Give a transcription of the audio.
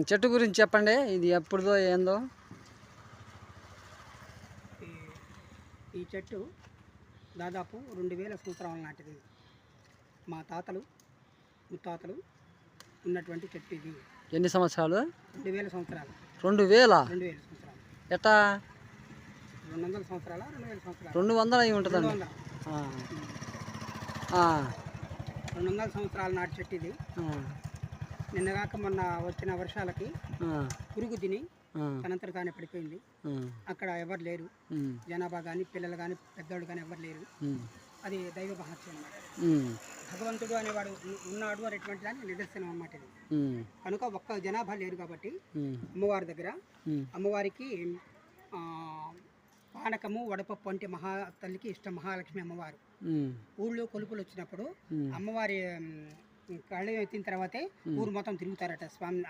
చెట్టు గురించి చెప్పండి, ఇది ఎప్పుడుదో ఏందో. ఈ చెట్టు దాదాపు 2000 సంవత్సరాల నాటిది. మా తాతలు ముత్తాతలు ఉన్నటువంటి చెట్టు ఇది. ఎన్ని సంవత్సరాలు? 2000 సంవత్సరాలు. 2000? 2000 సంవత్సరాలు. ఎట్టా? 200 సంవత్సరాల 2000 సంవత్సరాలు. 200 అయి ఉంటుందండి. 200 సంవత్సరాల నాటి చెట్టు ఇది. నిన్నగాక మొన్న వచ్చిన వర్షాలకి పురుగు తిని తనంతట తానే పడిపోయింది. అక్కడ ఎవరు లేరు, జనాభా కానీ పిల్లలు కానీ పెద్దవాళ్ళు కానీ ఎవరు లేరు. అది దైవ మహత్యం అన్నమాట. భగవంతుడు అనేవాడు ఉన్నాడు అనేటువంటి దానికి నిదర్శనం అన్నమాట ఇది. కనుక ఒక్క జనాభా లేరు కాబట్టి అమ్మవారి దగ్గర అమ్మవారికి పానకము వడపప్పు అంటే తల్లికి ఇష్టం. మహాలక్ష్మి అమ్మవారు ఊళ్ళో కొలుపులు వచ్చినప్పుడు అమ్మవారి కళ్ళు ఎత్తిన తర్వాతే ఊరు మొత్తం తిరుగుతారట స్వామి.